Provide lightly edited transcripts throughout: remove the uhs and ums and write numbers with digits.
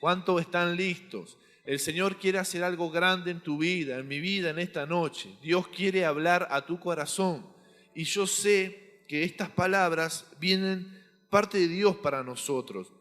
¿Cuántos están listos? El Señor quiere hacer algo grande en tu vida, en mi vida, en esta noche. Dios quiere hablar a tu corazón. Y yo sé que estas palabras vienen parte de Dios para nosotros.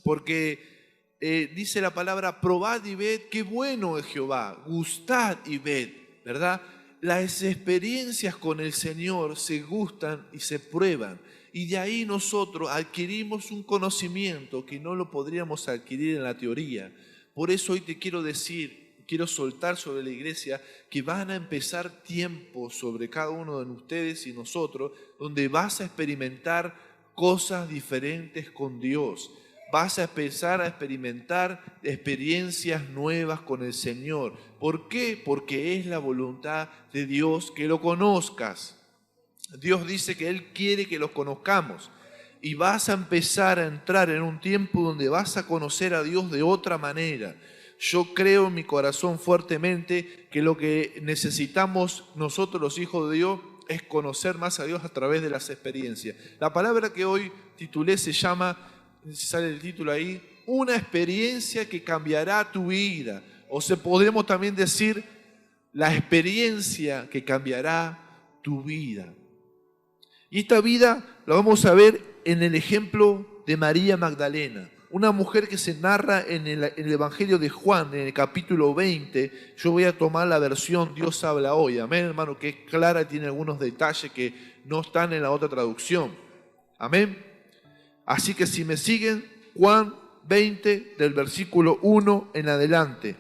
Porque dice la palabra, probad y ved qué bueno es Jehová, gustad y ved, ¿verdad? Las experiencias con el Señor se gustan y se prueban. Y de ahí nosotros adquirimos un conocimiento que no lo podríamos adquirir en la teoría. Por eso hoy te quiero decir, quiero soltar sobre la iglesia que van a empezar tiempos sobre cada uno de ustedes y nosotros, donde vas a experimentar cosas diferentes con Dios. Vas a empezar a experimentar experiencias nuevas con el Señor. ¿Por qué? Porque es la voluntad de Dios que lo conozcas. Dios dice que Él quiere que los conozcamos. Y vas a empezar a entrar en un tiempo donde vas a conocer a Dios de otra manera. Yo creo en mi corazón fuertemente que lo que necesitamos nosotros los hijos de Dios es conocer más a Dios a través de las experiencias. La palabra que hoy titulé se llama, si sale el título ahí, una experiencia que cambiará tu vida. O se podemos también decir, la experiencia que cambiará tu vida. Y esta vida la vamos a ver en el ejemplo de María Magdalena, una mujer que se narra en el Evangelio de Juan, en el capítulo 20. Yo voy a tomar la versión Dios habla hoy, amén, hermano, que es clara y tiene algunos detalles que no están en la otra traducción. Amén. Así que si me siguen, Juan 20, del versículo 1 en adelante.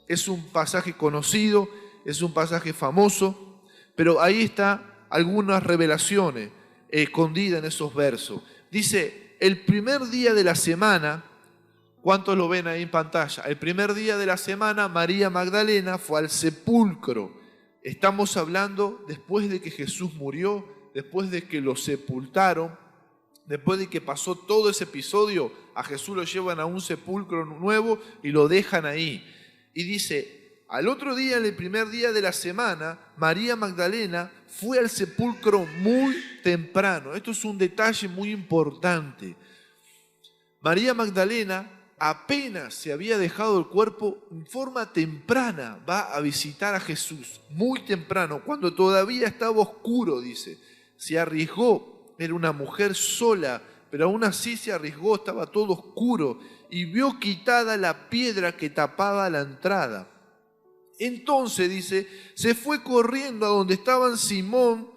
Es un pasaje conocido, es un pasaje famoso, pero ahí está algunas revelaciones escondidas en esos versos. Dice, el primer día de la semana, ¿cuántos lo ven ahí en pantalla? El primer día de la semana, María Magdalena fue al sepulcro. Estamos hablando después de que Jesús murió, después de que lo sepultaron. Después de que pasó todo ese episodio, a Jesús lo llevan a un sepulcro nuevo y lo dejan ahí. Y dice, al otro día, el primer día de la semana, María Magdalena fue al sepulcro muy temprano. Esto es un detalle muy importante. María Magdalena apenas se había dejado el cuerpo, en forma temprana va a visitar a Jesús. Muy temprano, cuando todavía estaba oscuro, dice. Se arriesgó. Era una mujer sola, pero aún así se arriesgó, estaba todo oscuro y vio quitada la piedra que tapaba la entrada. Entonces, dice, se fue corriendo a donde estaban Simón,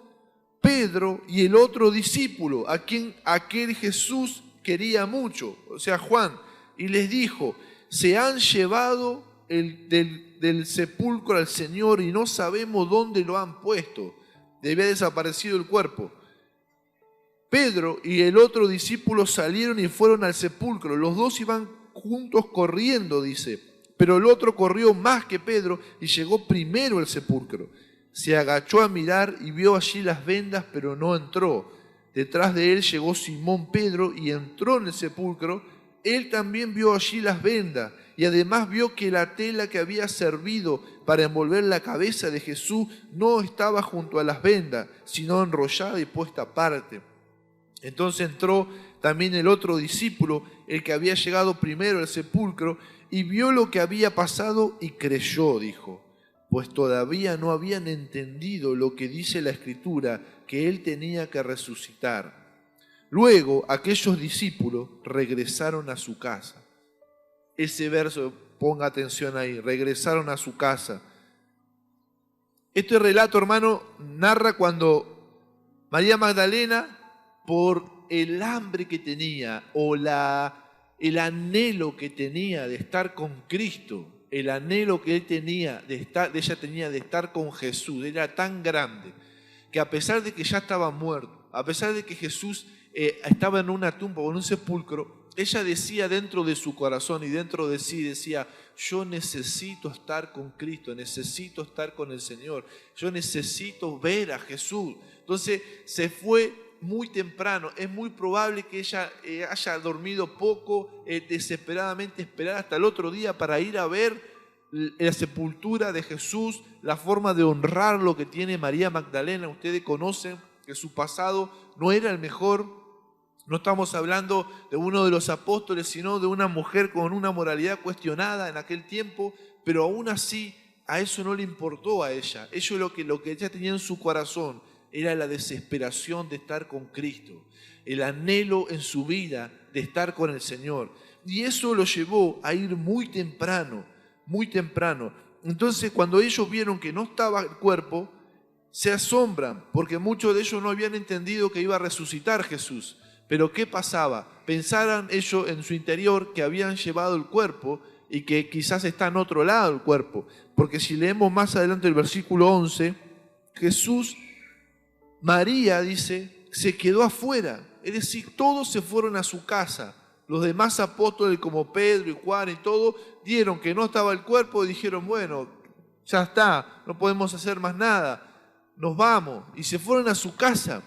Pedro y el otro discípulo, a quien aquel Jesús quería mucho, o sea, Juan, y les dijo, se han llevado del sepulcro al Señor y no sabemos dónde lo han puesto. Le había desaparecido el cuerpo. Pedro y el otro discípulo salieron y fueron al sepulcro. Los dos iban juntos corriendo, dice. Pero el otro corrió más que Pedro y llegó primero al sepulcro. Se agachó a mirar y vio allí las vendas, pero no entró. Detrás de él llegó Simón Pedro y entró en el sepulcro. Él también vio allí las vendas y además vio que la tela que había servido para envolver la cabeza de Jesús no estaba junto a las vendas, sino enrollada y puesta aparte. Entonces entró también el otro discípulo, el que había llegado primero al sepulcro, y vio lo que había pasado y creyó, dijo, pues todavía no habían entendido lo que dice la Escritura, que él tenía que resucitar. Luego aquellos discípulos regresaron a su casa. Ese verso, ponga atención ahí, regresaron a su casa. Este relato, hermano, narra cuando María Magdalena, por el hambre que tenía o el anhelo que tenía de estar con Cristo, el anhelo que ella tenía de estar con Jesús, era tan grande que a pesar de que ya estaba muerto, a pesar de que Jesús estaba en una tumba o en un sepulcro, ella decía dentro de su corazón y dentro de sí, decía, yo necesito estar con Cristo, necesito estar con el Señor, yo necesito ver a Jesús. Entonces se fue muy temprano. Es muy probable que ella haya dormido poco, desesperadamente esperar hasta el otro día para ir a ver la sepultura de Jesús, la forma de honrar lo que tiene María Magdalena. Ustedes conocen que su pasado no era el mejor, No estamos hablando de uno de los apóstoles, sino de una mujer con una moralidad cuestionada en aquel tiempo, pero aún así a eso no le importó a ella. Eso lo que ella tenía en su corazón era la desesperación de estar con Cristo, el anhelo en su vida de estar con el Señor. Y eso lo llevó a ir muy temprano, muy temprano. Entonces, cuando ellos vieron que no estaba el cuerpo, se asombran, porque muchos de ellos no habían entendido que iba a resucitar Jesús. Pero ¿qué pasaba? Pensaran ellos en su interior que habían llevado el cuerpo y que quizás está en otro lado el cuerpo. Porque si leemos más adelante el versículo 11, María dice, se quedó afuera. Es decir, todos se fueron a su casa. Los demás apóstoles como Pedro y Juan y todo, dieron que no estaba el cuerpo y dijeron, bueno, ya está, no podemos hacer más nada, nos vamos. Y se fueron a su casa,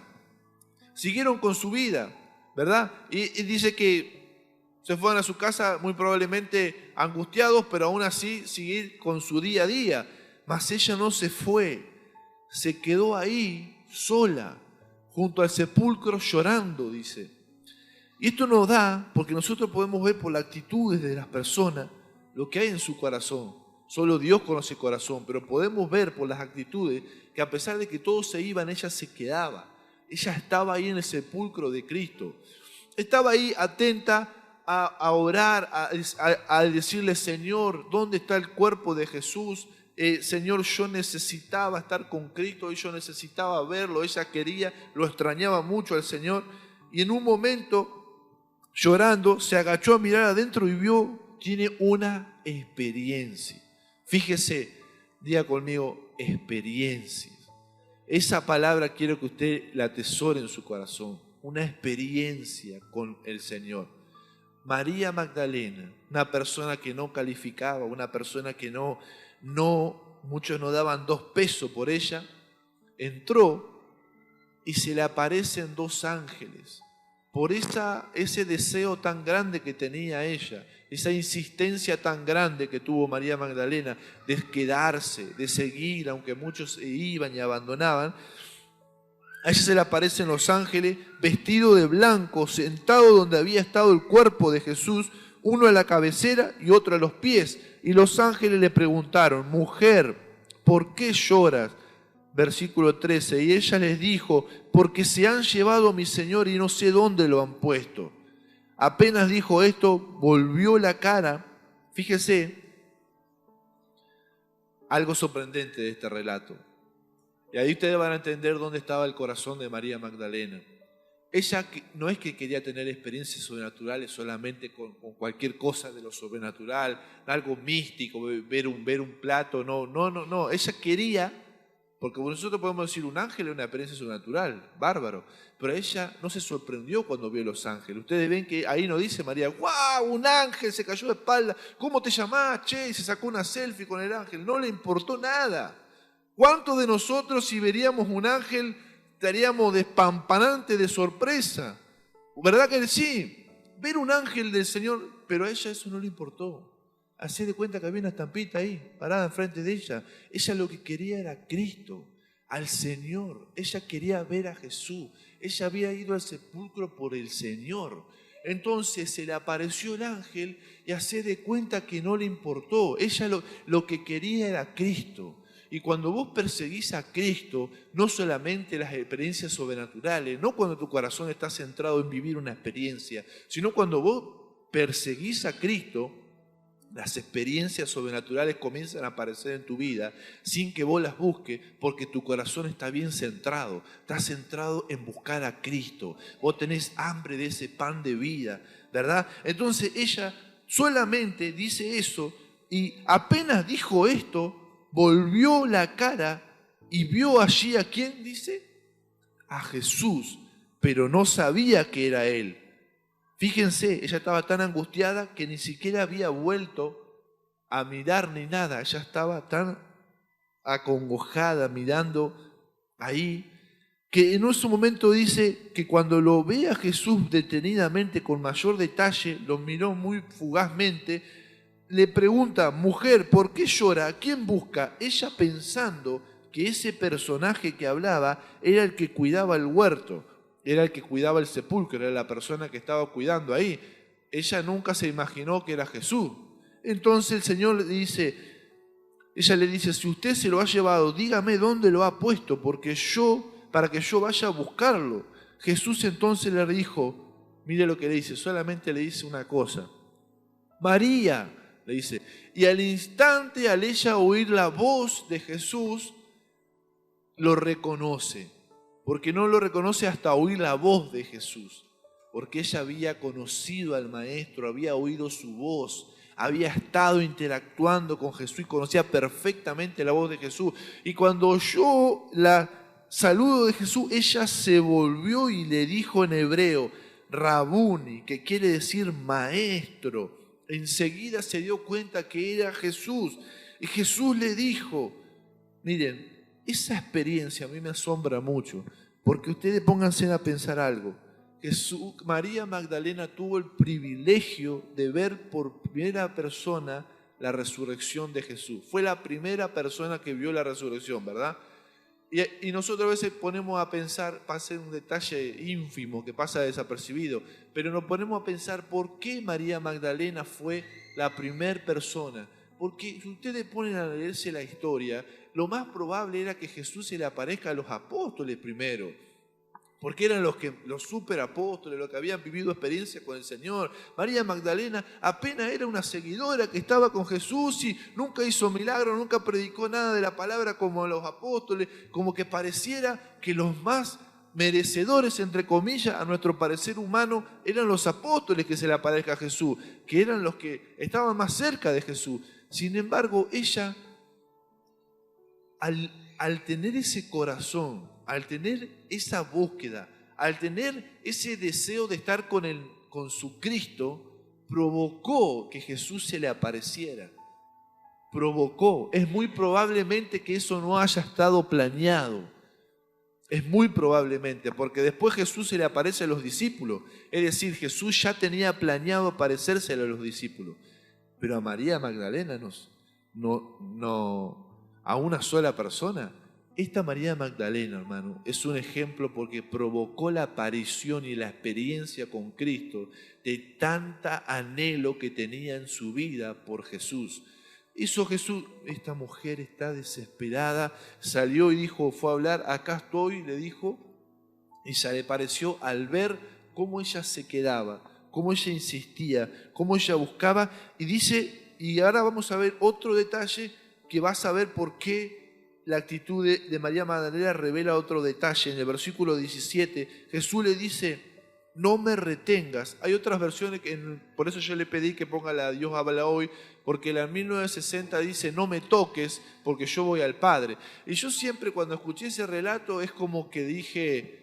siguieron con su vida, ¿verdad? Y dice que se fueron a su casa muy probablemente angustiados, pero aún así seguir con su día a día. Mas ella no se fue, se quedó ahí sola, junto al sepulcro llorando, dice. Y esto nos da, porque nosotros podemos ver por las actitudes de las personas lo que hay en su corazón. Solo Dios conoce el corazón, pero podemos ver por las actitudes que a pesar de que todos se iban, ella se quedaba. Ella estaba ahí en el sepulcro de Cristo. Estaba ahí atenta a orar, a decirle, Señor, ¿dónde está el cuerpo de Jesús? Señor, yo necesitaba estar con Cristo y yo necesitaba verlo. Ella quería, lo extrañaba mucho al Señor. Y en un momento, llorando, se agachó a mirar adentro y vio, tiene una experiencia. Fíjese, diga conmigo, experiencia. Esa palabra quiero que usted la atesore en su corazón. Una experiencia con el Señor. María Magdalena, una persona que no calificaba, una persona que muchos no daban 2 pesos por ella, entró y se le aparecen 2 ángeles. Por ese deseo tan grande que tenía ella, esa insistencia tan grande que tuvo María Magdalena de quedarse, de seguir, aunque muchos se iban y abandonaban, a ella se le aparecen los ángeles vestido de blanco, sentado donde había estado el cuerpo de Jesús, uno a la cabecera y otro a los pies. Y los ángeles le preguntaron, mujer, ¿por qué lloras? Versículo 13, y ella les dijo, porque se han llevado a mi Señor y no sé dónde lo han puesto. Apenas dijo esto, volvió la cara. Fíjese, algo sorprendente de este relato. Y ahí ustedes van a entender dónde estaba el corazón de María Magdalena. Ella no es que quería tener experiencias sobrenaturales solamente con cualquier cosa de lo sobrenatural, algo místico, ver un plato, no. Ella quería, porque nosotros podemos decir un ángel es una experiencia sobrenatural, bárbaro, pero ella no se sorprendió cuando vio los ángeles. Ustedes ven que ahí no dice María, ¡guau! Un ángel se cayó de espalda, ¿cómo te llamás, che? Y se sacó una selfie con el ángel, no le importó nada. ¿Cuántos de nosotros si veríamos un ángel estaríamos despampanantes de sorpresa? ¿Verdad que sí? Ver un ángel del Señor, pero a ella eso no le importó. Hacé de cuenta que había una estampita ahí, parada enfrente de ella. Ella lo que quería era Cristo, al Señor. Ella quería ver a Jesús. Ella había ido al sepulcro por el Señor. Entonces se le apareció el ángel y hacé de cuenta que no le importó. Ella lo que quería era Cristo. Y cuando vos perseguís a Cristo, no solamente las experiencias sobrenaturales, no cuando tu corazón está centrado en vivir una experiencia, sino cuando vos perseguís a Cristo, las experiencias sobrenaturales comienzan a aparecer en tu vida sin que vos las busques, porque tu corazón está bien centrado, está centrado en buscar a Cristo. Vos tenés hambre de ese pan de vida, ¿verdad? Entonces ella solamente dice eso y apenas dijo esto, volvió la cara y vio allí a quién, dice, a Jesús, pero no sabía que era él. Fíjense, ella estaba tan angustiada que ni siquiera había vuelto a mirar ni nada. Ella estaba tan acongojada mirando ahí, que en ese momento dice que cuando lo ve a Jesús detenidamente, con mayor detalle, lo miró muy fugazmente, le pregunta, mujer, ¿por qué llora? ¿A quién busca? Ella pensando que ese personaje que hablaba era el que cuidaba el huerto. era el que cuidaba el sepulcro, era la persona que estaba cuidando ahí. Ella nunca se imaginó que era Jesús. Entonces el Señor le dice, ella le dice, si usted se lo ha llevado, dígame dónde lo ha puesto, para que yo vaya a buscarlo. Jesús entonces le dijo, mire lo que le dice, solamente le dice una cosa. María, le dice. Y al instante, al ella oír la voz de Jesús, lo reconoce. Porque no lo reconoce hasta oír la voz de Jesús. Porque ella había conocido al Maestro, había oído su voz, había estado interactuando con Jesús y conocía perfectamente la voz de Jesús. Y cuando oyó la saludo de Jesús, ella se volvió y le dijo en hebreo, Rabuni, que quiere decir maestro. Enseguida se dio cuenta que era Jesús. Y Jesús le dijo, miren, esa experiencia a mí me asombra mucho, porque ustedes pónganse a pensar algo. María Magdalena tuvo el privilegio de ver por primera persona la resurrección de Jesús. Fue la primera persona que vio la resurrección, ¿verdad? Y nosotros a veces ponemos a pensar, pasa un detalle ínfimo que pasa desapercibido, pero nos ponemos a pensar por qué María Magdalena fue la primera persona. Porque si ustedes ponen a leerse la historia, lo más probable era que Jesús se le aparezca a los apóstoles primero. Porque eran los superapóstoles, los que habían vivido experiencia con el Señor. María Magdalena apenas era una seguidora que estaba con Jesús y nunca hizo milagros, nunca predicó nada de la palabra como los apóstoles, como que pareciera que los más merecedores, entre comillas, a nuestro parecer humano, eran los apóstoles que se le aparezca a Jesús, que eran los que estaban más cerca de Jesús. Sin embargo, ella, al tener ese corazón, al tener esa búsqueda, al tener ese deseo de estar con su Cristo, provocó que Jesús se le apareciera. Provocó. Es muy probablemente que eso no haya estado planeado. Es muy probablemente, porque después Jesús se le aparece a los discípulos. Es decir, Jesús ya tenía planeado aparecérsele a los discípulos. Pero a María Magdalena no, a una sola persona. Esta María Magdalena, hermano, es un ejemplo porque provocó la aparición y la experiencia con Cristo de tanta anhelo que tenía en su vida por Jesús. Hizo Jesús, esta mujer está desesperada, salió y dijo, fue a hablar, acá estoy, le dijo, y se le pareció al ver cómo ella se quedaba, cómo ella insistía, cómo ella buscaba, y dice, y ahora vamos a ver otro detalle que vas a ver por qué la actitud de María Magdalena revela otro detalle. En el versículo 17, Jesús le dice, no me retengas. Hay otras versiones, por eso yo le pedí que ponga la Dios habla hoy, porque la 1960 dice, no me toques, porque yo voy al Padre. Y yo siempre cuando escuché ese relato es como que dije,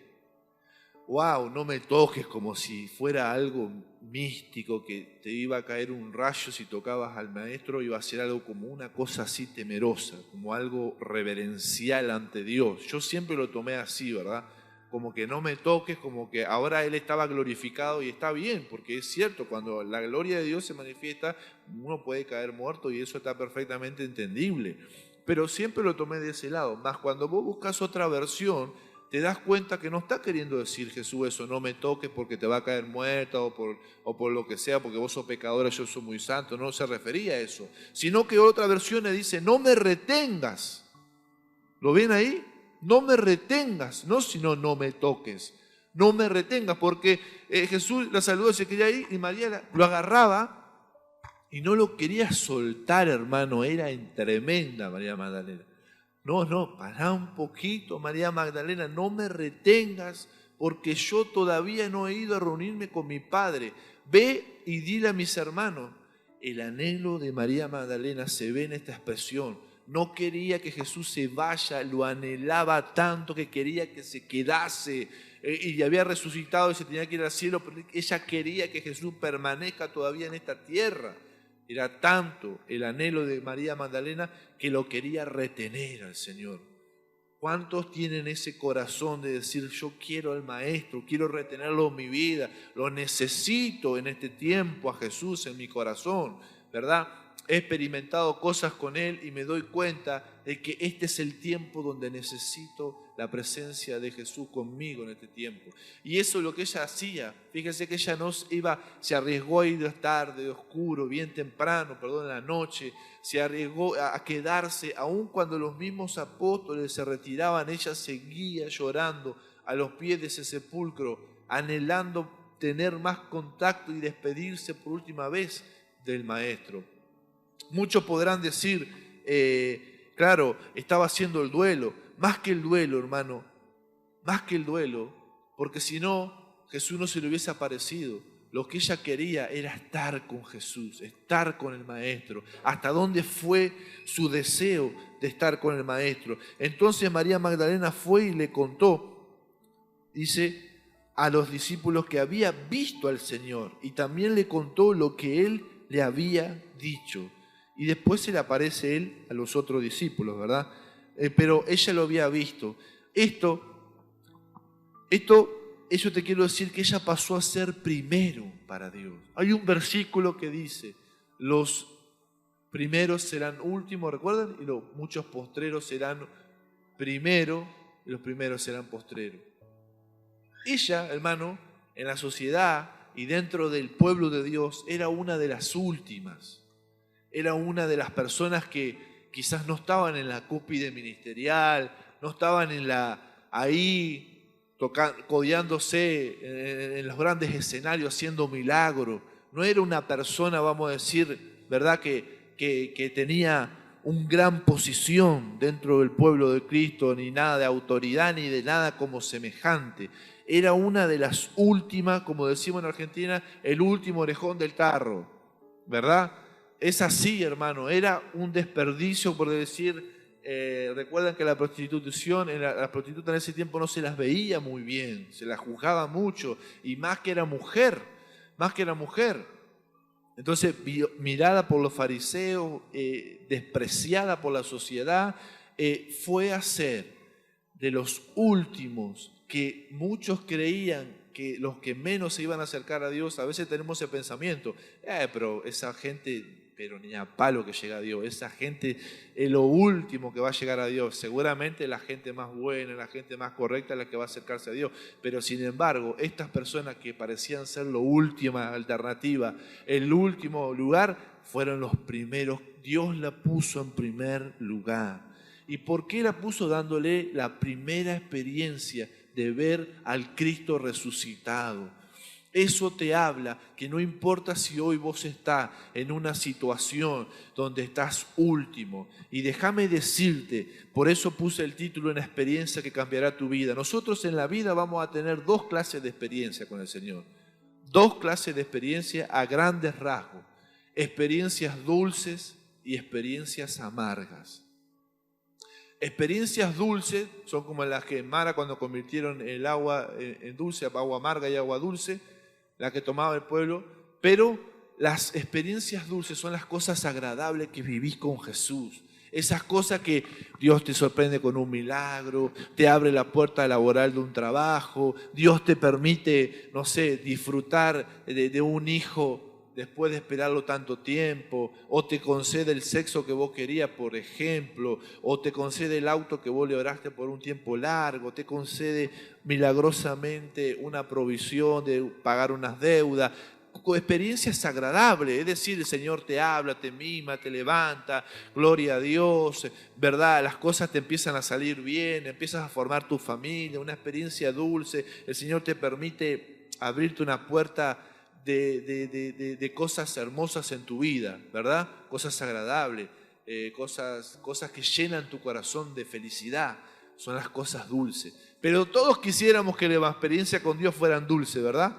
wow, no me toques, como si fuera algo místico, que te iba a caer un rayo si tocabas al Maestro, iba a ser algo como una cosa así temerosa, como algo reverencial ante Dios. Yo siempre lo tomé así, ¿verdad? Como que no me toques, como que ahora Él estaba glorificado y está bien, porque es cierto, cuando la gloria de Dios se manifiesta, uno puede caer muerto y eso está perfectamente entendible. Pero siempre lo tomé de ese lado. Más cuando vos buscas otra versión, te das cuenta que no está queriendo decir Jesús eso, no me toques porque te va a caer muerta o por lo que sea, porque vos sos pecadora, yo soy muy santo, no se refería a eso. Sino que otra versión le dice, no me retengas. ¿Lo ven ahí? No me retengas, no sino no me toques. No me retengas, porque Jesús la saludó, se quería ir y María lo agarraba y no lo quería soltar, hermano, era tremenda María Magdalena. No, pará un poquito, María Magdalena, no me retengas, porque yo todavía no he ido a reunirme con mi Padre. Ve y dile a mis hermanos. El anhelo de María Magdalena se ve en esta expresión. No quería que Jesús se vaya, lo anhelaba tanto que quería que se quedase. Y había resucitado y se tenía que ir al cielo, pero ella quería que Jesús permanezca todavía en esta tierra. Era tanto el anhelo de María Magdalena que lo quería retener al Señor. ¿Cuántos tienen ese corazón de decir, yo quiero al Maestro, quiero retenerlo en mi vida, lo necesito en este tiempo a Jesús en mi corazón, ¿verdad? He experimentado cosas con Él y me doy cuenta de que este es el tiempo donde necesito la presencia de Jesús conmigo en este tiempo. Y eso es lo que ella hacía. Fíjense que ella se arriesgó a ir tarde, oscuro, bien temprano, en la noche. Se arriesgó a quedarse, aun cuando los mismos apóstoles se retiraban, ella seguía llorando a los pies de ese sepulcro, anhelando tener más contacto y despedirse por última vez del Maestro. Muchos podrán decir, claro, estaba haciendo el duelo. Más que el duelo, hermano, más que el duelo, porque si no, Jesús no se le hubiese aparecido. Lo que ella quería era estar con Jesús, estar con el Maestro. ¿Hasta dónde fue su deseo de estar con el Maestro? Entonces María Magdalena fue y le contó, dice, a los discípulos que había visto al Señor, y también le contó lo que Él le había dicho. Y después se le aparece Él a los otros discípulos, ¿verdad? Pero ella lo había visto. Eso te quiero decir, que ella pasó a ser primero para Dios. Hay un versículo que dice, los primeros serán últimos, ¿recuerdan? Y muchos postreros serán primeros, y los primeros serán postreros. Ella, hermano, en la sociedad y dentro del pueblo de Dios, era una de las últimas. Era una de las personas que quizás no estaban en la cúspide ministerial, no estaban ahí codeándose en los grandes escenarios haciendo milagros. No era una persona, vamos a decir, ¿verdad?, que tenía una gran posición dentro del pueblo de Cristo, ni nada de autoridad, ni de nada como semejante. Era una de las últimas, como decimos en Argentina, el último orejón del tarro, ¿verdad? Es así, hermano, era un desperdicio, por decir, recuerdan que la prostituta en ese tiempo no se las veía muy bien, se las juzgaba mucho, y más que era mujer. Entonces, mirada por los fariseos, despreciada por la sociedad, fue a ser de los últimos, que muchos creían que los que menos se iban a acercar a Dios. A veces tenemos ese pensamiento, pero esa gente, pero ni a palo que llega a Dios, esa gente es lo último que va a llegar a Dios. Seguramente la gente más buena, la gente más correcta es la que va a acercarse a Dios, pero sin embargo, estas personas que parecían ser la última alternativa, el último lugar, fueron los primeros. Dios la puso en primer lugar. ¿Y por qué la puso? Dándole la primera experiencia de ver al Cristo resucitado. Eso te habla que no importa si hoy vos estás en una situación donde estás último. Y déjame decirte, por eso puse el título, una experiencia que cambiará tu vida. Nosotros en la vida vamos a tener dos clases de experiencia con el Señor. Dos clases de experiencia a grandes rasgos. Experiencias dulces y experiencias amargas. Experiencias dulces son como las que en Mara, cuando convirtieron el agua en dulce, agua amarga y agua dulce, la que tomaba el pueblo. Pero las experiencias dulces son las cosas agradables que vivís con Jesús. Esas cosas que Dios te sorprende con un milagro, te abre la puerta laboral de un trabajo, Dios te permite, no sé, disfrutar de un hijo después de esperarlo tanto tiempo, o te concede el sexo que vos querías, por ejemplo, o te concede el auto que vos le oraste por un tiempo largo, te concede milagrosamente una provisión de pagar unas deudas. Experiencias agradables, es decir, el Señor te habla, te mima, te levanta, gloria a Dios, ¿verdad? Las cosas te empiezan a salir bien, empiezas a formar tu familia, una experiencia dulce, el Señor te permite abrirte una puerta de cosas hermosas en tu vida, ¿verdad? Cosas agradables, cosas que llenan tu corazón de felicidad, son las cosas dulces. Pero todos quisiéramos que la experiencia con Dios fueran dulces, ¿verdad?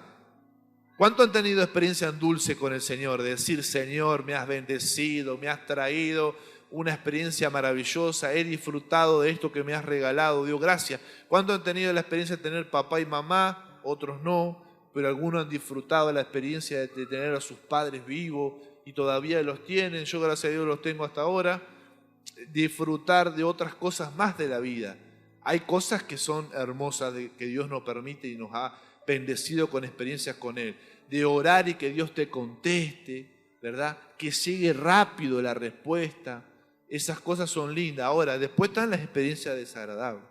¿Cuánto han tenido experiencia dulce con el Señor? De decir, Señor, me has bendecido, me has traído una experiencia maravillosa, he disfrutado de esto que me has regalado, Dios, gracias. ¿Cuánto han tenido la experiencia de tener papá y mamá? Otros no, pero algunos han disfrutado la experiencia de tener a sus padres vivos y todavía los tienen. Yo, gracias a Dios, los tengo hasta ahora. Disfrutar de otras cosas más de la vida. Hay cosas que son hermosas, que Dios nos permite y nos ha bendecido con experiencias con Él. De orar y que Dios te conteste, ¿verdad? Que llegue rápido la respuesta. Esas cosas son lindas. Ahora, después están las experiencias desagradables.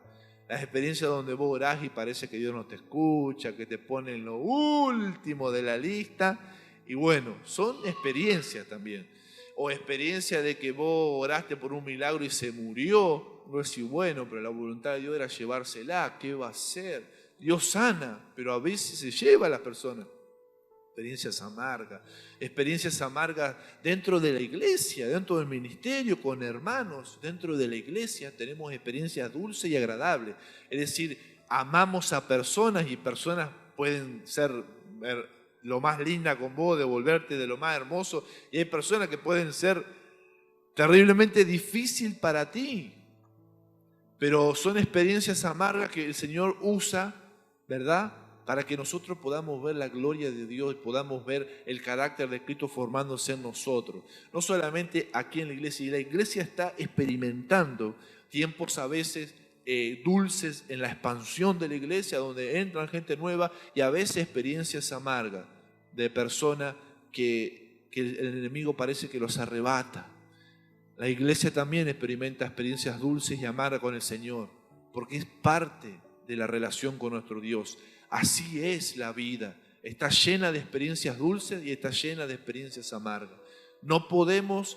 Las experiencias donde vos orás y parece que Dios no te escucha, que te pone en lo último de la lista. Y bueno, son experiencias también. O experiencia de que vos oraste por un milagro y se murió. Vos decís, bueno, pero la voluntad de Dios era llevársela. ¿Qué va a hacer? Dios sana, pero a veces se lleva a las personas. Experiencias amargas dentro de la iglesia, dentro del ministerio, con hermanos, dentro de la iglesia tenemos experiencias dulces y agradables. Es decir, amamos a personas y personas pueden ser lo más linda con vos, devolverte de lo más hermoso, y hay personas que pueden ser terriblemente difícil para ti, pero son experiencias amargas que el Señor usa, ¿verdad?, para que nosotros podamos ver la gloria de Dios y podamos ver el carácter de Cristo formándose en nosotros. No solamente aquí en la iglesia está experimentando tiempos a veces dulces en la expansión de la iglesia, donde entran gente nueva, y a veces experiencias amargas de personas que el enemigo parece que los arrebata. La iglesia también experimenta experiencias dulces y amargas con el Señor, porque es parte de la relación con nuestro Dios. Así es la vida, está llena de experiencias dulces y está llena de experiencias amargas. No podemos,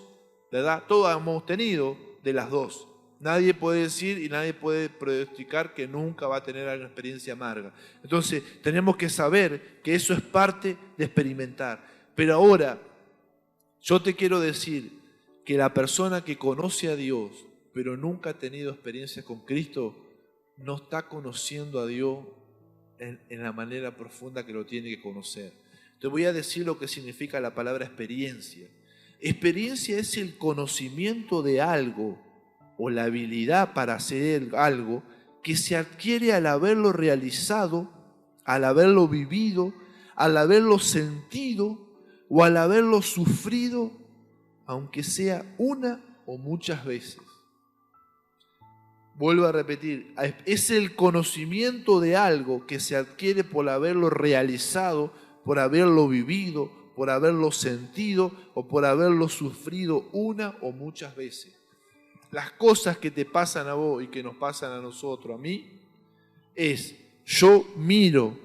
¿verdad? Todos hemos tenido de las dos. Nadie puede decir y nadie puede pronosticar que nunca va a tener alguna experiencia amarga. Entonces tenemos que saber que eso es parte de experimentar. Pero ahora, yo te quiero decir que la persona que conoce a Dios, pero nunca ha tenido experiencia con Cristo, no está conociendo a Dios en la manera profunda que lo tiene que conocer. Te voy a decir lo que significa la palabra experiencia. Experiencia es el conocimiento de algo o la habilidad para hacer algo que se adquiere al haberlo realizado, al haberlo vivido, al haberlo sentido o al haberlo sufrido, aunque sea una o muchas veces. Vuelvo a repetir, es el conocimiento de algo que se adquiere por haberlo realizado, por haberlo vivido, por haberlo sentido o por haberlo sufrido una o muchas veces. Las cosas que te pasan a vos y que nos pasan a nosotros, a mí, yo miro,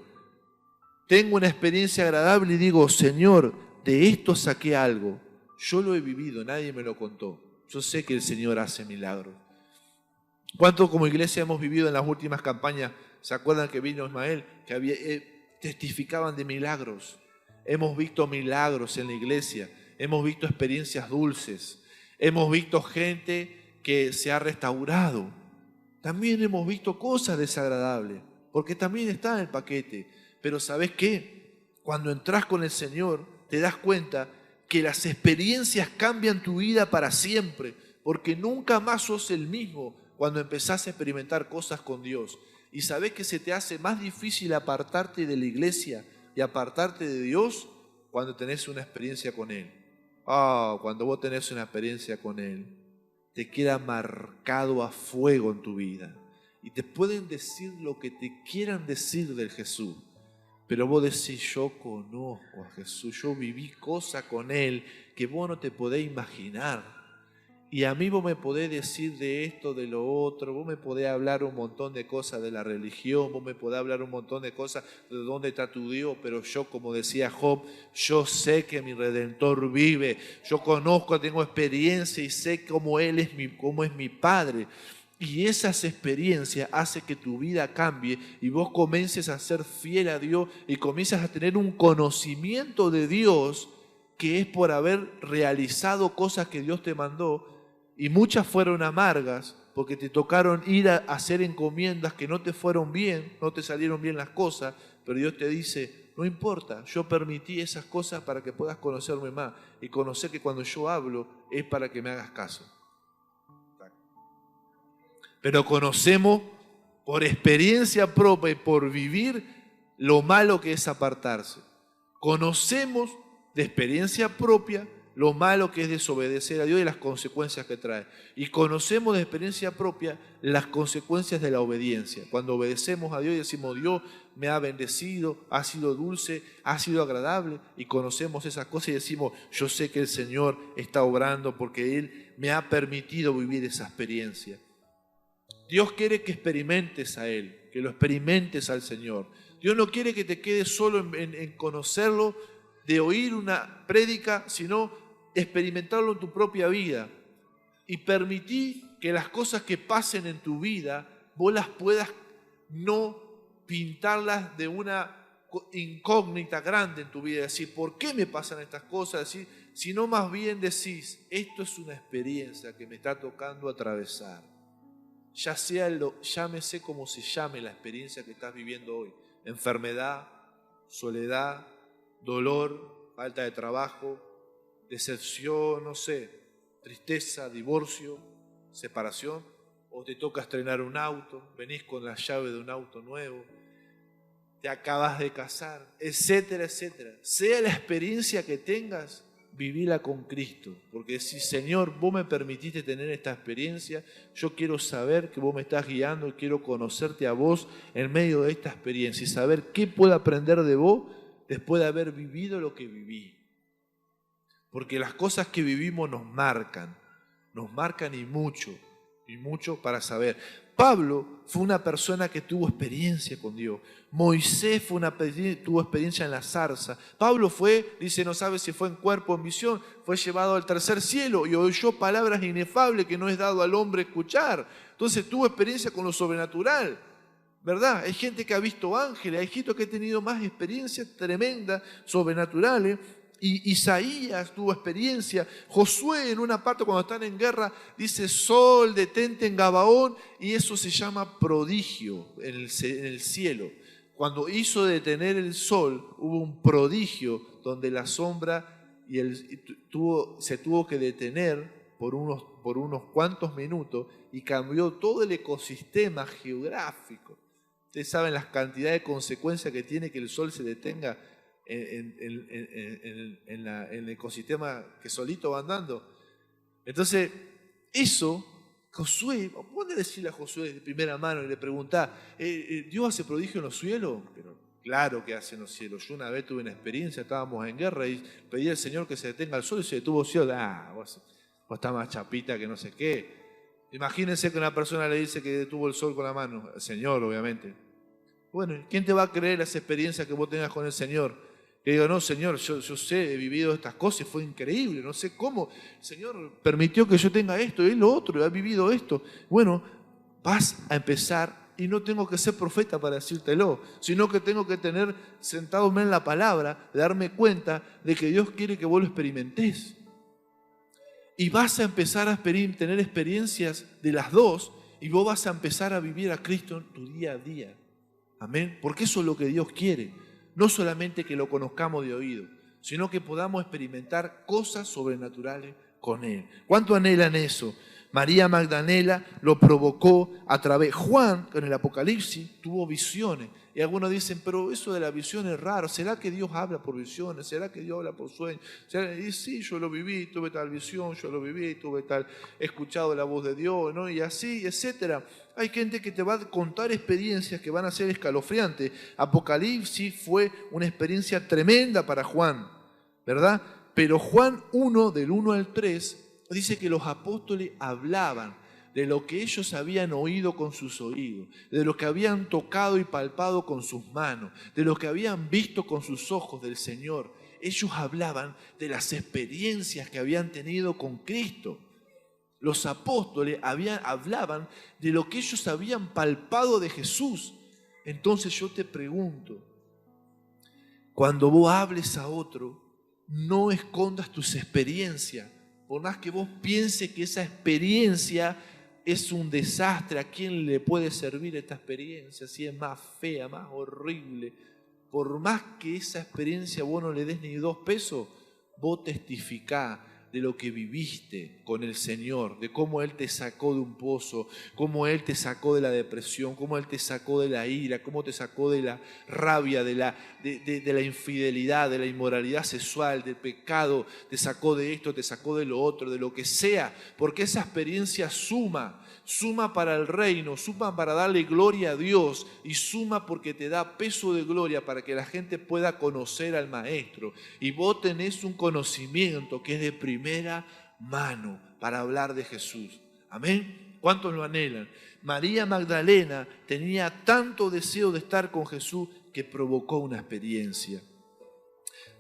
tengo una experiencia agradable y digo, Señor, de esto saqué algo. Yo lo he vivido, nadie me lo contó. Yo sé que el Señor hace milagros. ¿Cuánto como iglesia hemos vivido en las últimas campañas? ¿Se acuerdan que vino Ismael? Que testificaban de milagros. Hemos visto milagros en la iglesia. Hemos visto experiencias dulces. Hemos visto gente que se ha restaurado. También hemos visto cosas desagradables, porque también está en el paquete. Pero ¿sabes qué? Cuando entras con el Señor, te das cuenta que las experiencias cambian tu vida para siempre, porque nunca más sos el mismo cuando empezás a experimentar cosas con Dios. Y sabés que se te hace más difícil apartarte de la iglesia y apartarte de Dios cuando tenés una experiencia con Él. Cuando vos tenés una experiencia con Él, te queda marcado a fuego en tu vida. Y te pueden decir lo que te quieran decir del Jesús. Pero vos decís, yo conozco a Jesús, yo viví cosas con Él que vos no te podés imaginar. Y a mí vos me podés decir de esto, de lo otro, vos me podés hablar un montón de cosas de la religión, vos me podés hablar un montón de cosas de dónde está tu Dios, pero yo, como decía Job, yo sé que mi Redentor vive, yo conozco, tengo experiencia y sé cómo Él es cómo es mi Padre. Y esas experiencias hacen que tu vida cambie y vos comiences a ser fiel a Dios y comienzas a tener un conocimiento de Dios que es por haber realizado cosas que Dios te mandó. Y muchas fueron amargas porque te tocaron ir a hacer encomiendas que no te fueron bien, no te salieron bien las cosas, pero Dios te dice, no importa, yo permití esas cosas para que puedas conocerme más y conocer que cuando yo hablo es para que me hagas caso. Pero conocemos por experiencia propia y por vivir lo malo que es apartarse. Conocemos de experiencia propia lo malo que es desobedecer a Dios y las consecuencias que trae. Y conocemos de experiencia propia las consecuencias de la obediencia. Cuando obedecemos a Dios y decimos, Dios me ha bendecido, ha sido dulce, ha sido agradable, y conocemos esas cosas y decimos, yo sé que el Señor está obrando porque Él me ha permitido vivir esa experiencia. Dios quiere que experimentes a Él, que lo experimentes al Señor. Dios no quiere que te quedes solo en conocerlo, de oír una prédica, sino experimentarlo en tu propia vida. Y permití que las cosas que pasen en tu vida, vos las puedas no pintarlas de una incógnita grande en tu vida. Decir, ¿por qué me pasan estas cosas? Decir, sino más bien decís, esto es una experiencia que me está tocando atravesar. Ya sea llámese como se llame la experiencia que estás viviendo hoy. Enfermedad, soledad, dolor, falta de trabajo, decepción, no sé, tristeza, divorcio, separación, o te toca estrenar un auto, venís con la llave de un auto nuevo, te acabas de casar, etcétera, etcétera. Sea la experiencia que tengas, vivila con Cristo, porque si Señor, vos me permitiste tener esta experiencia, yo quiero saber que vos me estás guiando, quiero conocerte a vos en medio de esta experiencia y saber qué puedo aprender de vos después de haber vivido lo que viví. Porque las cosas que vivimos nos marcan y mucho para saber. Pablo fue una persona que tuvo experiencia con Dios. Moisés tuvo experiencia en la zarza. Pablo dice, no sabe si fue en cuerpo o en visión, fue llevado al tercer cielo y oyó palabras inefables que no es dado al hombre escuchar. Entonces tuvo experiencia con lo sobrenatural, ¿verdad? Hay gente que ha visto ángeles, hay gente que ha tenido más experiencias tremendas, sobrenaturales. Y Isaías tuvo experiencia. Josué en una parte cuando están en guerra dice, sol, detente en Gabaón, y eso se llama prodigio en el cielo. Cuando hizo detener el sol hubo un prodigio donde la sombra se tuvo que detener por unos cuantos minutos y cambió todo el ecosistema geográfico. Ustedes saben las cantidades de consecuencias que tiene que el sol se detenga en el ecosistema que solito va andando. Entonces, eso, Josué, vos de decirle a Josué de primera mano y le preguntás, ¿Dios hace prodigio en los cielos? Pero claro que hace en los cielos. Yo una vez tuve una experiencia, estábamos en guerra y pedí al Señor que se detenga el sol y se detuvo el cielo. Vos estás más chapita que no sé qué. Imagínense que una persona le dice que detuvo el sol con la mano, el Señor obviamente. Bueno, ¿quién te va a creer las experiencias que vos tengas con el Señor? Que digo, no, Señor, yo sé, he vivido estas cosas, fue increíble, no sé cómo. El Señor permitió que yo tenga esto y lo otro, he vivido esto. Bueno, vas a empezar, y no tengo que ser profeta para decírtelo, sino que tengo que tener sentado en la palabra, de darme cuenta de que Dios quiere que vos lo experimentes. Y vas a empezar a tener experiencias de las dos, y vos vas a empezar a vivir a Cristo en tu día a día. Amén, porque eso es lo que Dios quiere. No solamente que lo conozcamos de oído, sino que podamos experimentar cosas sobrenaturales con Él. ¿Cuánto anhelan eso? María Magdalena lo provocó a través. Juan, en el Apocalipsis, tuvo visiones. Y algunos dicen, pero eso de la visión es raro. ¿Será que Dios habla por visiones? ¿Será que Dios habla por sueños? Y sí, yo lo viví, tuve tal visión, yo lo viví, he escuchado la voz de Dios, ¿no? Y así, etcétera. Hay gente que te va a contar experiencias que van a ser escalofriantes. Apocalipsis fue una experiencia tremenda para Juan, ¿verdad? Pero Juan 1, del 1 al 3, dice que los apóstoles hablaban de lo que ellos habían oído con sus oídos, de lo que habían tocado y palpado con sus manos, de lo que habían visto con sus ojos del Señor. Ellos hablaban de las experiencias que habían tenido con Cristo. Los apóstoles hablaban de lo que ellos habían palpado de Jesús. Entonces yo te pregunto, cuando vos hables a otro, no escondas tus experiencias. Por más que vos pienses que esa experiencia es un desastre, ¿a quién le puede servir esta experiencia? Si es más fea, más horrible. Por más que esa experiencia vos no le des ni 2 pesos, vos testificá de lo que viviste con el Señor, de cómo Él te sacó de un pozo, cómo Él te sacó de la depresión, cómo Él te sacó de la ira, cómo te sacó de la rabia, de la infidelidad, de la inmoralidad sexual, del pecado, te sacó de esto, te sacó de lo otro, de lo que sea, porque esa experiencia suma para el reino, suma para darle gloria a Dios y suma porque te da peso de gloria para que la gente pueda conocer al Maestro. Y vos tenés un conocimiento que es de primera mano para hablar de Jesús. Amén. ¿Cuántos lo anhelan? María Magdalena tenía tanto deseo de estar con Jesús que provocó una experiencia.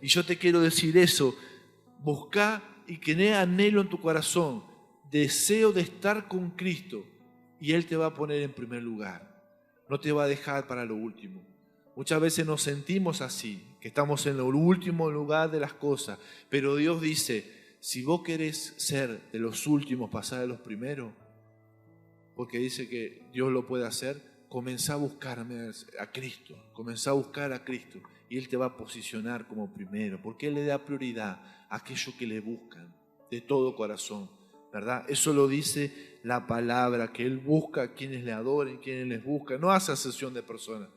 Y yo te quiero decir eso, busca y que anhelo en tu corazón, deseo de estar con Cristo, y Él te va a poner en primer lugar, no te va a dejar para lo último. Muchas veces nos sentimos así, que estamos en el último lugar de las cosas, pero Dios dice, si vos querés ser de los últimos, pasar de los primeros, porque dice que Dios lo puede hacer, comenzá a buscarme a Cristo, comenzá a buscar a Cristo, y Él te va a posicionar como primero, porque Él le da prioridad a aquellos que le buscan de todo corazón, ¿verdad? Eso lo dice la palabra, que Él busca a quienes le adoren, quienes les buscan, no hace acepción de personas.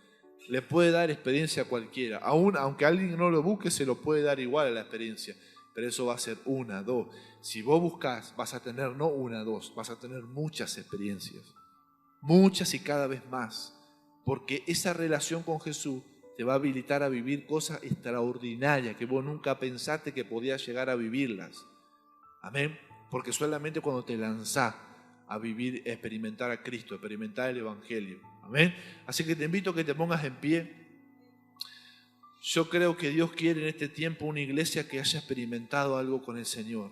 Le puede dar experiencia a cualquiera, aún aunque alguien no lo busque, se lo puede dar igual a la experiencia, pero eso va a ser una, dos. Si vos buscas, vas a tener no una, dos, vas a tener muchas experiencias, muchas y cada vez más, porque esa relación con Jesús te va a habilitar a vivir cosas extraordinarias que vos nunca pensaste que podías llegar a vivirlas. Amén, porque solamente cuando te lanzás a vivir, experimentar a Cristo, experimentar el Evangelio. Amén. Así que te invito a que te pongas en pie. Yo creo que Dios quiere en este tiempo una iglesia que haya experimentado algo con el Señor.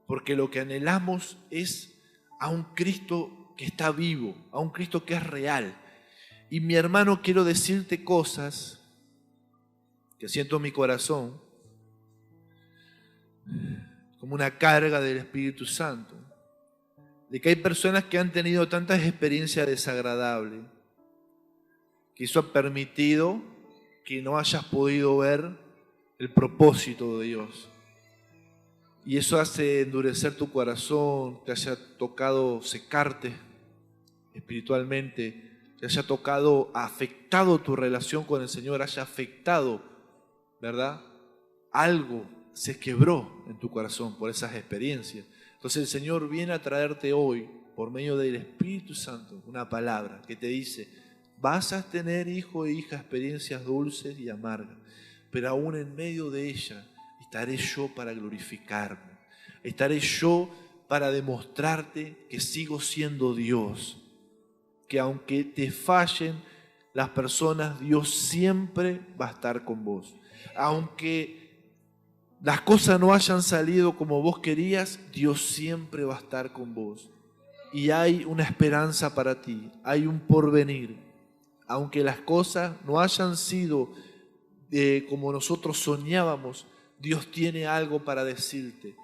Porque lo que anhelamos es a un Cristo que está vivo, a un Cristo que es real. Y mi hermano, quiero decirte cosas que siento en mi corazón, como una carga del Espíritu Santo. De que hay personas que han tenido tantas experiencias desagradables que eso ha permitido que no hayas podido ver el propósito de Dios. Y eso hace endurecer tu corazón, te haya tocado secarte espiritualmente, te haya tocado, afectado tu relación con el Señor, haya afectado, ¿verdad? Algo se quebró en tu corazón por esas experiencias. Entonces el Señor viene a traerte hoy, por medio del Espíritu Santo, una palabra que te dice, vas a tener, hijo e hija, experiencias dulces y amargas, pero aún en medio de ellas estaré yo para glorificarme, estaré yo para demostrarte que sigo siendo Dios, que aunque te fallen las personas, Dios siempre va a estar con vos. Aunque las cosas no hayan salido como vos querías, Dios siempre va a estar con vos. Y hay una esperanza para ti, hay un porvenir. Aunque las cosas no hayan sido como nosotros soñábamos, Dios tiene algo para decirte.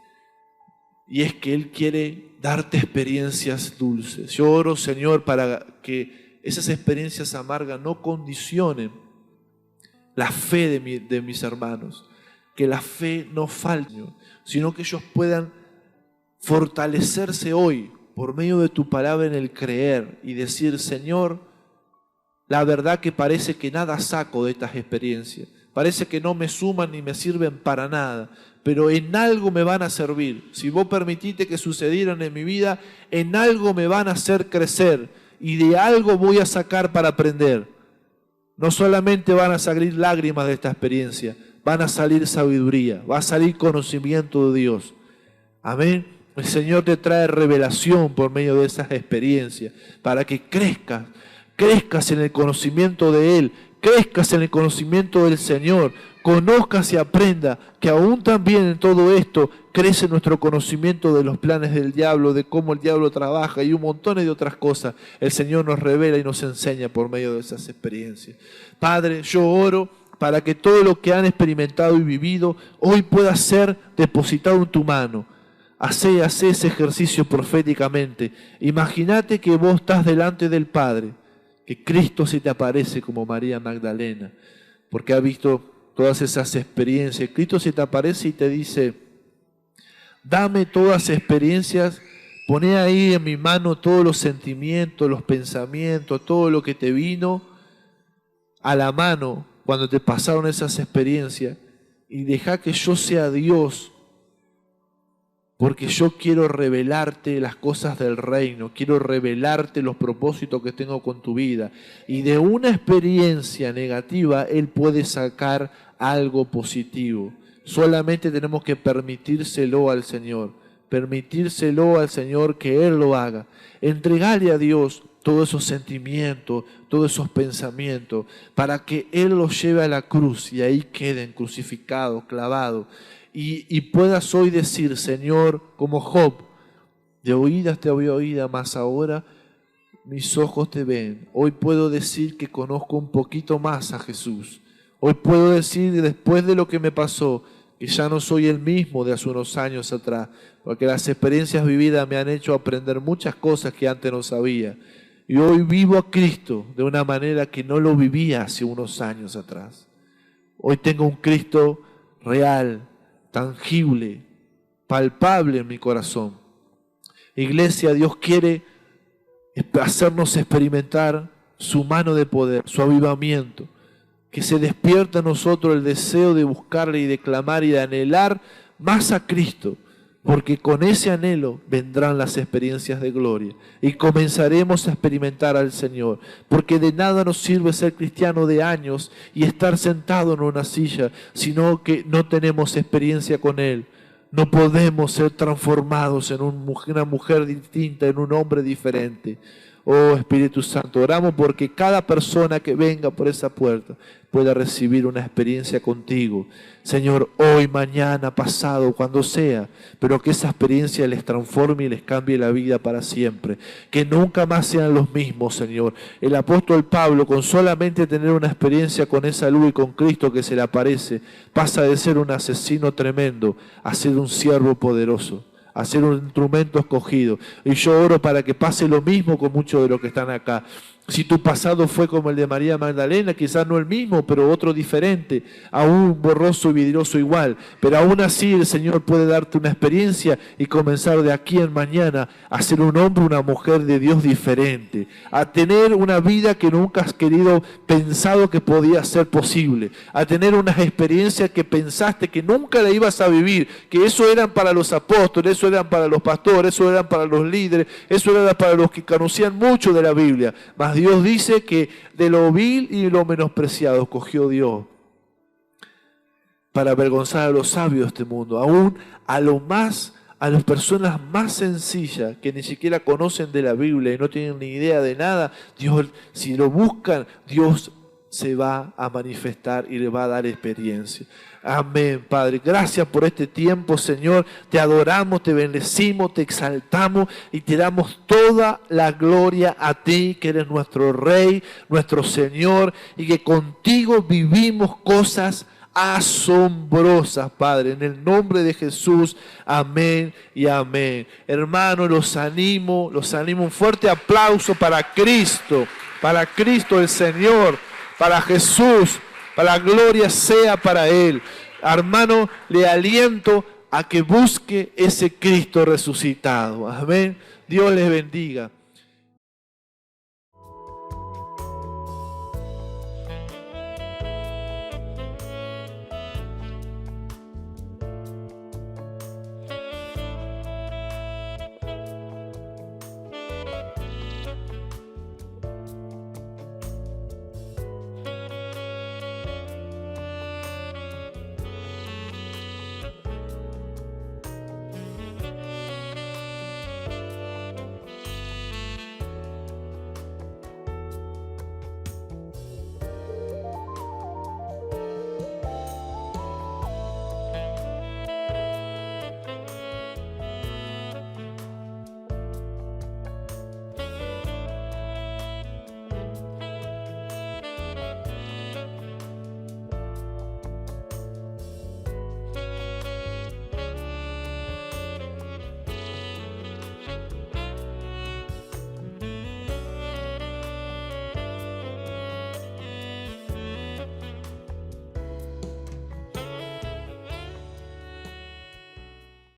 Y es que Él quiere darte experiencias dulces. Yo oro, Señor, para que esas experiencias amargas no condicionen la fe de mis hermanos. Que la fe no falte, sino que ellos puedan fortalecerse hoy por medio de tu palabra en el creer y decir, Señor, la verdad que parece que nada saco de estas experiencias, parece que no me suman ni me sirven para nada, pero en algo me van a servir. Si vos permitiste que sucedieran en mi vida, en algo me van a hacer crecer y de algo voy a sacar para aprender. No solamente van a salir lágrimas de esta experiencia, van a salir sabiduría, va a salir conocimiento de Dios. Amén. El Señor te trae revelación por medio de esas experiencias para que crezcas en el conocimiento de Él, crezcas en el conocimiento del Señor, conozcas y aprenda que aún también en todo esto crece nuestro conocimiento de los planes del diablo, de cómo el diablo trabaja y un montón de otras cosas. El Señor nos revela y nos enseña por medio de esas experiencias. Padre, yo oro para que todo lo que han experimentado y vivido hoy pueda ser depositado en tu mano. Hacé ese ejercicio proféticamente. Imagínate que vos estás delante del Padre, que Cristo se te aparece como María Magdalena, porque ha visto todas esas experiencias. Cristo se te aparece y te dice, dame todas esas experiencias, poné ahí en mi mano todos los sentimientos, los pensamientos, todo lo que te vino a la mano cuando te pasaron esas experiencias, y deja que yo sea Dios, porque yo quiero revelarte las cosas del reino, quiero revelarte los propósitos que tengo con tu vida. Y de una experiencia negativa, Él puede sacar algo positivo. Solamente tenemos que permitírselo al Señor. permitírselo al Señor que Él lo haga. Entregale a Dios todos esos sentimientos, todos esos pensamientos, para que Él los lleve a la cruz y ahí queden crucificados, clavados. Y puedas hoy decir, Señor, como Job, de oídas te había oído, mas ahora mis ojos te ven. Hoy puedo decir que conozco un poquito más a Jesús. Hoy puedo decir, después de lo que me pasó, que ya no soy el mismo de hace unos años atrás, porque las experiencias vividas me han hecho aprender muchas cosas que antes no sabía. Y hoy vivo a Cristo de una manera que no lo vivía hace unos años atrás. Hoy tengo un Cristo real, tangible, palpable en mi corazón. Iglesia, Dios quiere hacernos experimentar su mano de poder, su avivamiento, que se despierta en nosotros el deseo de buscarle y de clamar y de anhelar más a Cristo, porque con ese anhelo vendrán las experiencias de gloria y comenzaremos a experimentar al Señor, porque de nada nos sirve ser cristiano de años y estar sentado en una silla, sino que no tenemos experiencia con Él. No podemos ser transformados en una mujer distinta, en un hombre diferente. Oh Espíritu Santo, oramos porque cada persona que venga por esa puerta pueda recibir una experiencia contigo. Señor, hoy, mañana, pasado, cuando sea, pero que esa experiencia les transforme y les cambie la vida para siempre. Que nunca más sean los mismos, Señor. El apóstol Pablo, con solamente tener una experiencia con esa luz y con Cristo que se le aparece, pasa de ser un asesino tremendo a ser un siervo poderoso, a ser un instrumento escogido. Y yo oro para que pase lo mismo con muchos de los que están acá. Si tu pasado fue como el de María Magdalena, quizás no el mismo, pero otro diferente, aún borroso y vidrioso igual, pero aún así el Señor puede darte una experiencia y comenzar de aquí en mañana a ser un hombre, una mujer de Dios diferente, a tener una vida que nunca has querido, pensado que podía ser posible, a tener unas experiencias que pensaste que nunca la ibas a vivir, que eso eran para los apóstoles, eso eran para los pastores, eso eran para los líderes, eso era para los que conocían mucho de la Biblia. Mas Dios dice que de lo vil y lo menospreciado cogió Dios para avergonzar a los sabios de este mundo, aún a las personas más sencillas que ni siquiera conocen de la Biblia y no tienen ni idea de nada. Dios, si lo buscan, Dios se va a manifestar y le va a dar experiencia. Amén, Padre. Gracias por este tiempo, Señor. Te adoramos, te bendecimos, te exaltamos y te damos toda la gloria a ti, que eres nuestro Rey, nuestro Señor, y que contigo vivimos cosas asombrosas, Padre. En el nombre de Jesús, amén y amén. Hermanos, los animo, un fuerte aplauso para Cristo el Señor, para Jesús. Para la gloria sea para Él. Hermano, le aliento a que busque ese Cristo resucitado. Amén. Dios les bendiga.